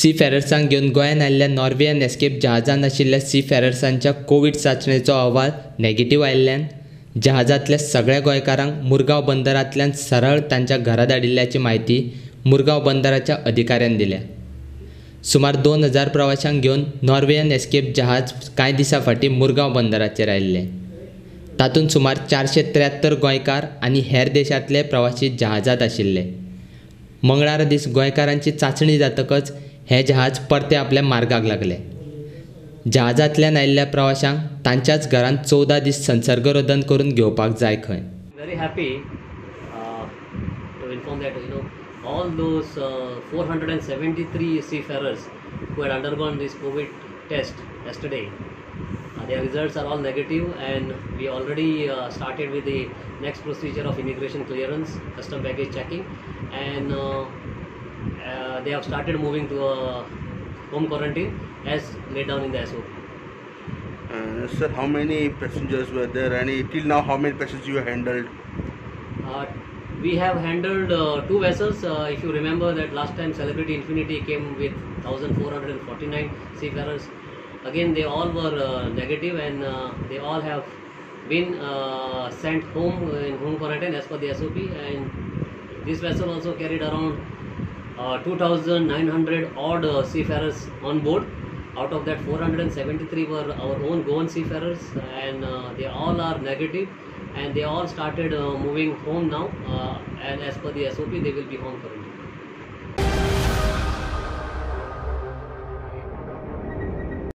सीफेरर्सांक घेवन गोंयान आयिल्ल्या नॉर्वेयन एस्केप जहाजान आशिल्ल्या सीफेरर्सांच्या कोविड चाचणेचो अहवाल नेगेटिव्ह आयिल्ल्यान जहाजांतल्या सगळ्या गोंयकारांक मुरगांव बंदरांतल्यान सरळ तांच्या घरा धाडिल्ल्याची म्हायती मुरगांव बंदराच्या अधिकाऱ्यान दिल्या. सुमार 2000 प्रवाशांक घेवन नॉर्वेयन एस्केप जहाज कांय दिसां फाटीं मुरगांव बंदराचेर आयिल्लें. तातूंत सुमार 473 गोंयकार आनी हेर देशांतले प्रवासी जहाजांत आशिल्ले. मंगळारा दीस गोंयकारांची चांचणी जातकच हें जहाज परते आपल्या मार्गाक लागलें. जहाजांतल्यान आयिल्ल्या प्रवाशांक तांच्याच घरांत 14 दीस संसर्गरोधन करून घेवपाक जाय खंय. Very happy to inform that all those 473 seafarers who had undergone this COVID test yesterday, their results are all negative, and we already started with the next procedure of immigration clearance, custom baggage checking, and they have started moving to home quarantine as laid down in the SOP. Sir, how many passengers were there, and till now how many passengers you handled? We have handled 2 vessels. If you remember that last time Celebrity Infinity came with 1449 seafarers. Again, they all were negative, and they all have been sent home in home quarantine as per the SOP. And this vessel also carried around 2,900 odd seafarers on board. Out of that, 473 were our own Goan seafarers, and they all are negative, and they all started moving home now, and as per the SOP they will be home quarantine.